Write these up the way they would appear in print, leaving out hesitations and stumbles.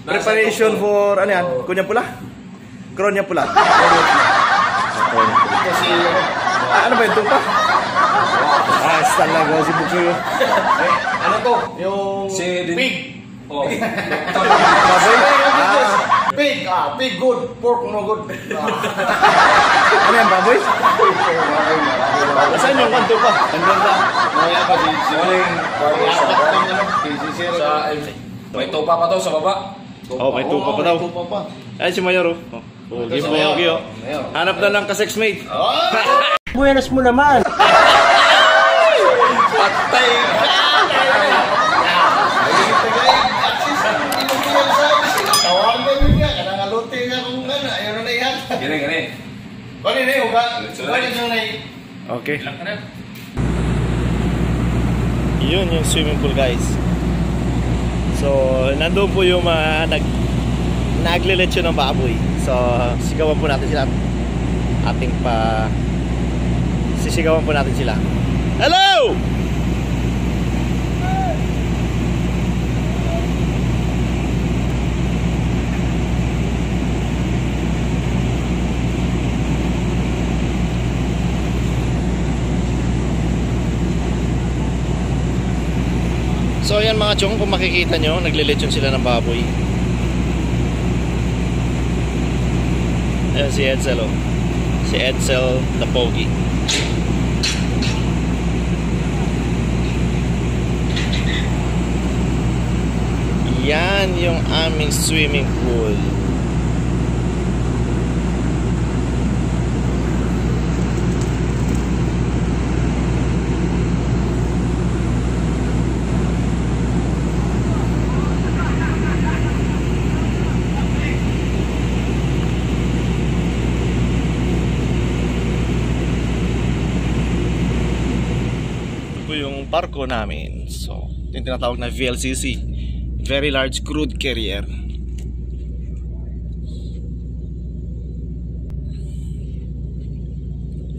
Preparation for, ano yan? Kunyang pula? Kronya pula. Kasi, ano ba yung tupa? Talaga si Bukoy. ano to? Yung pig. Oh. Pig, pig good, pork no good. Ano yan, baboy? Saan yung kanto pa? Andun na. Maya pa si Muling. May tupa pa to sa baba. Oh, may tupa pa daw. Ay, si Mayor, oh. Pogi, pogi, oh. Hanap na lang ka-sexmate. Buenas mo naman. Patay ka! Okay. Yun yung swimming pool, guys. So, nandun po yung naglilitsyo ng baboy. So, sigawan po natin sila. Sisigawan po natin sila. Hello! So ayan mga chong, kung makikita nyo, naglilitsyon sila ng baboy. Ayan si Edsel, oh. Si Edsel na pogi. Yan yung aming swimming pool. Barko namin. So, yung tinatawag na VLCC, Very Large Crude Carrier.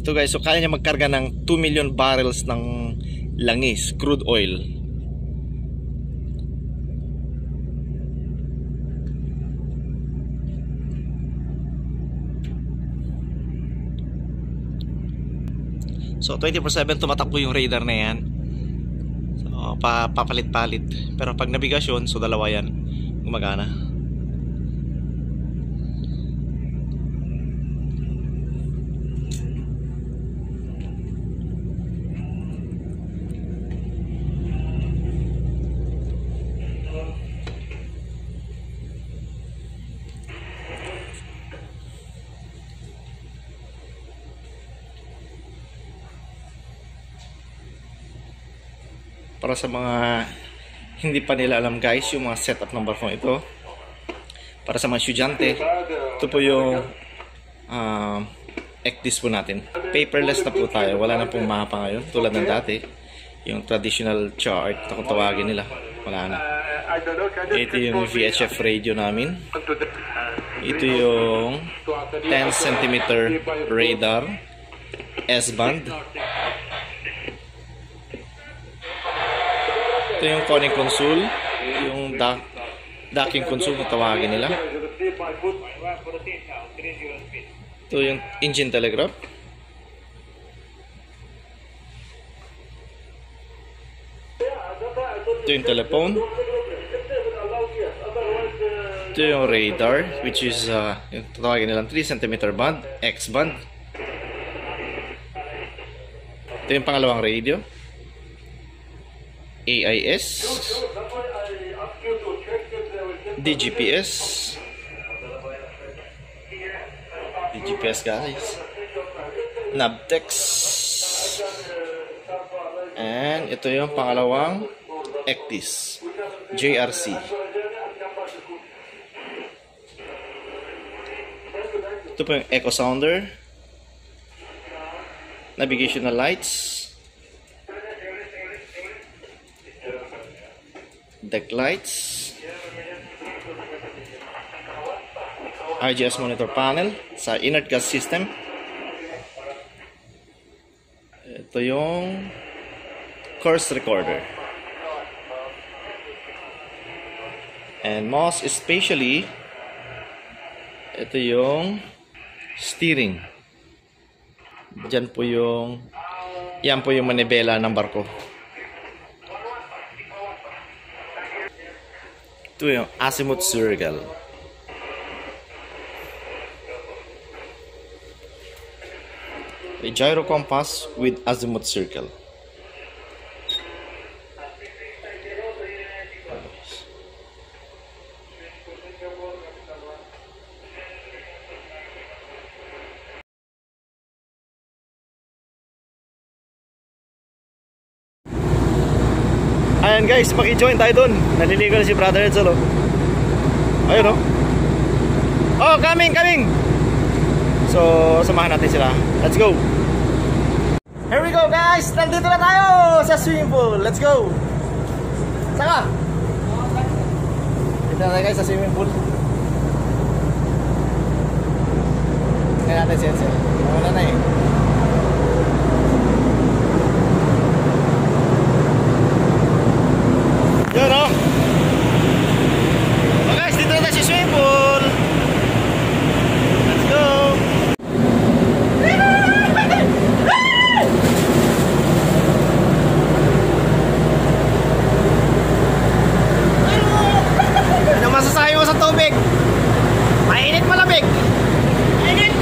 Ito guys, so kaya niya magkarga ng 2 million barrels ng langis, crude oil. So 24/7 tumatakbo yung radar na yan. So papalit-palit. Pero pag nabigasyon, so dalawa yan gumagana. Para sa mga hindi pa nila alam guys, yung mga setup ng barkong ito, para sa mga estudyante, ito po yung ECDIS po natin. Paperless na po tayo, wala na pong mapa ngayon tulad ng dati, yung traditional chart na kung tawagin nila, wala na. Ito yung VHF radio namin. Ito yung 10 cm radar S-band. Ito yung conning console, yung docking console na tawagin nila. Ito yung engine telegraph. Ito yung telephone. Ito yung radar, which is yung tawagin nilang 3 cm band, X band. Ito yung pangalawang radio, AIS, DGPS, guys, Navtex, and ito yung pangalawang ECDIS, JRC. Ito po yung echo sounder, navigational lights, deck lights, IGS monitor panel sa inert gas system. Ito yung course recorder. And most especially, ito yung steering. Yan po yung manibela ng barko. Ito yung azimuth circle. A gyro compass with azimuth circle. Ayan guys, maki-join tayo dun. Naliligo na si Brother Edsel, oh. Ayun, oh. Oh, coming! So, samahan natin sila. Let's go! Here we go guys! Nandito na tayo sa swimming pool. Let's go! Saka! Dito na tayo guys sa swimming pool. Kaya natin si Edsel. Wala na eh. Yun, oh. Oh guys, dito na tayo sa swimming pool. Let's go. Ano masasabi mo sa tubig? Mainit, malamig? Mainit.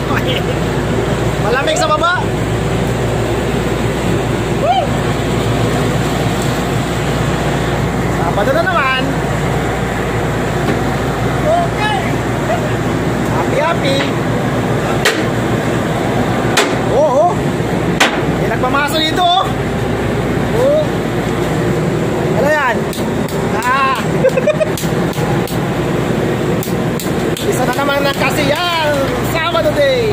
Malamig sa baba. Sabado na naman. Okay. Happy. Oh. May nagpamaso dito, oh. Oh. Ano yan? Isa na naman na kasi yan. Sabado day.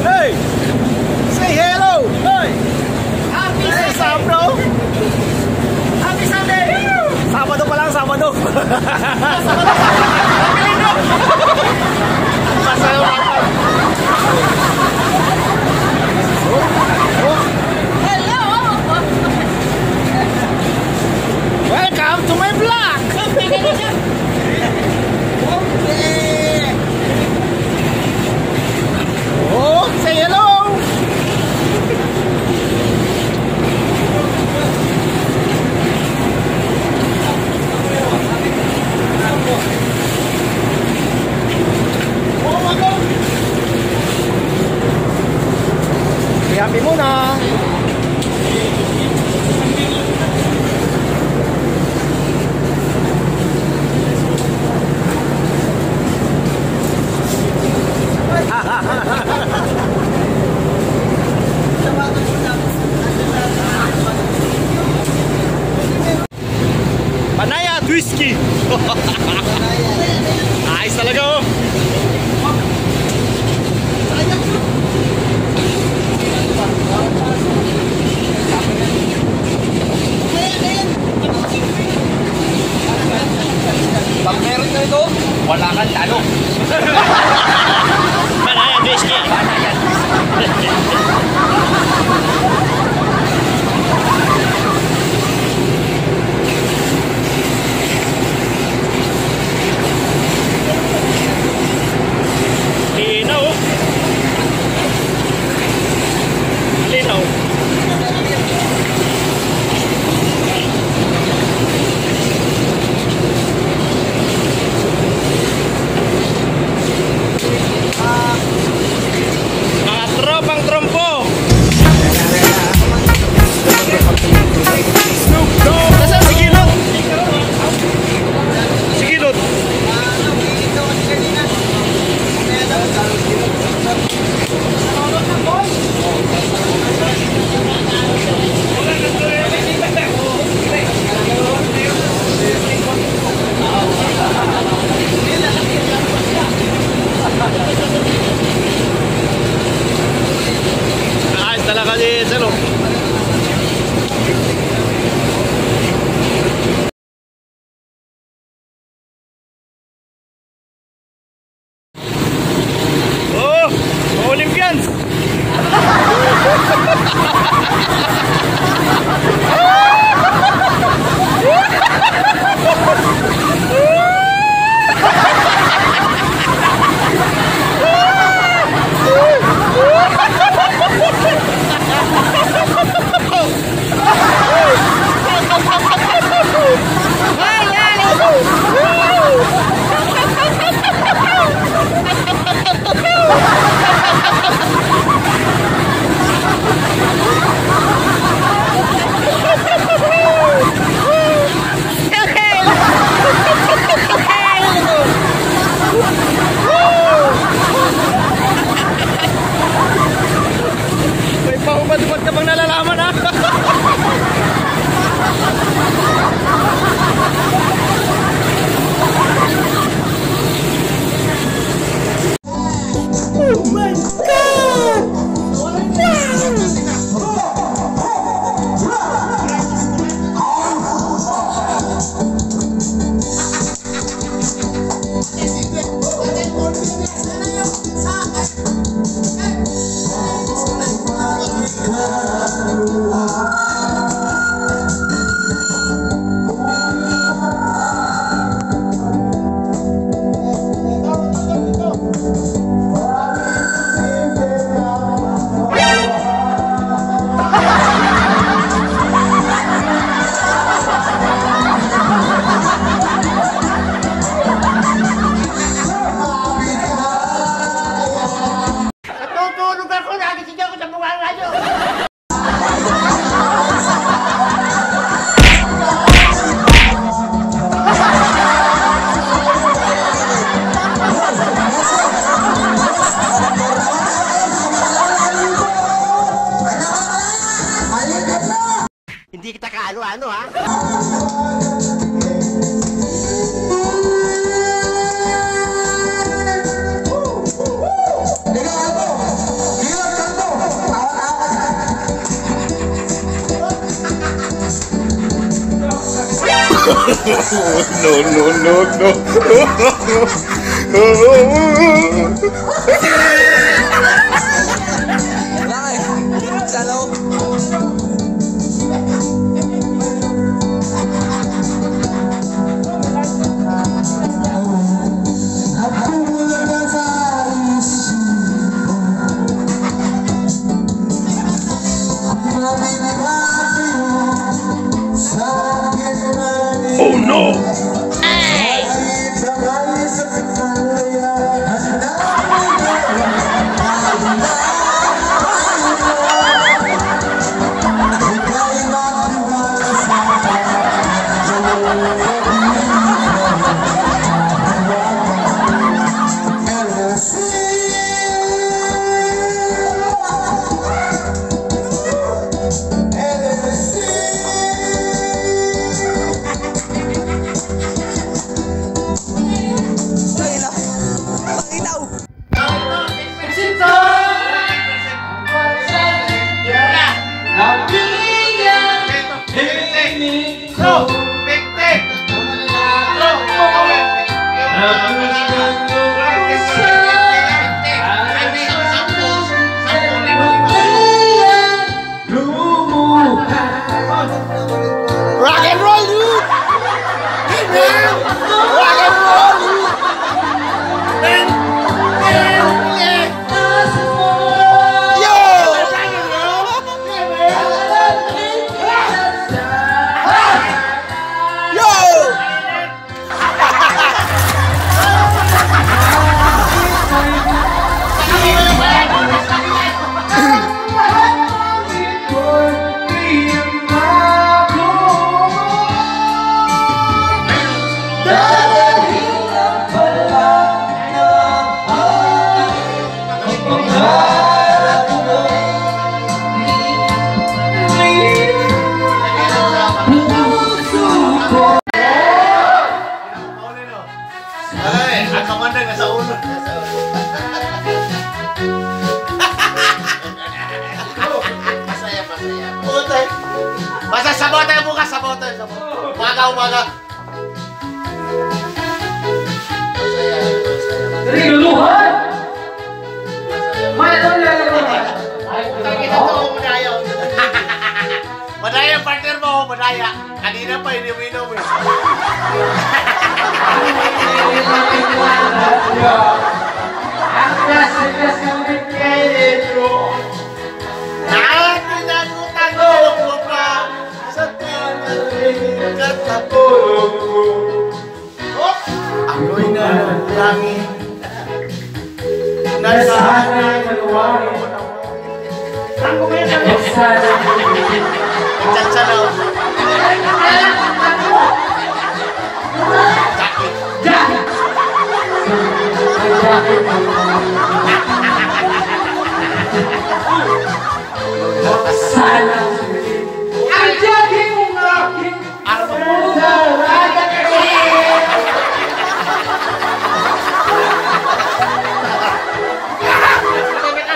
Hey! Say hello! Hey! Happy Sunday! What's up, bro? Happy Sunday! Sabado pa lang, Sabado! Welcome to my vlog! Oh, say hello! Happy muna! Panaya at whiskey. Ayos talaga, oh. Pag meron na ito, wala kang talo. Panaya at whiskey. Linaw. Mga tropang trompo. Oh no! Rock and roll, dude! Hey, man! Rock and roll, dude! Man! Yo! Basta sabote bukas, sabote. Umaga. Rinuluhan! Madaya! Madaya yung partner mo, madaya. Kanina pa ininom eh. Ang gas kami kayo. Tinagutang mo pa sa tuwing katapulog mo. Ako'y nanalangin. Nasana'y maluwari. Nasana'y Chansanaw. Jackie! Sana ang Jackie mong aking dalaga kasi.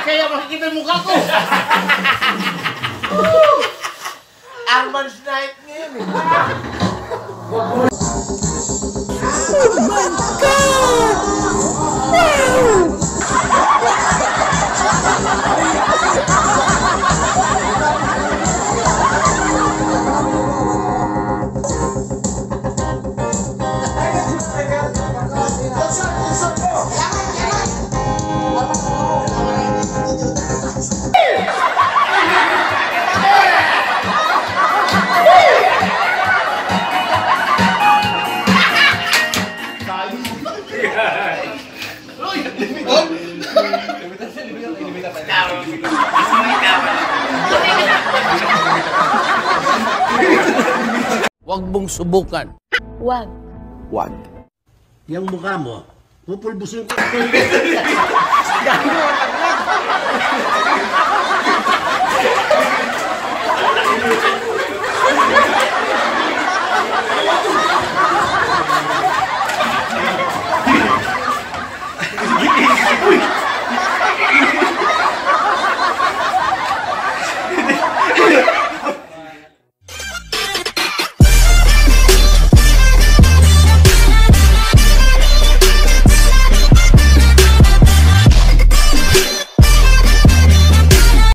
Kaya makikita yung mukha ko. Arman's night ngayon eh. Huwag mong subukan. Wag. Huwag. Yang mukha mo, pupulbusin ko.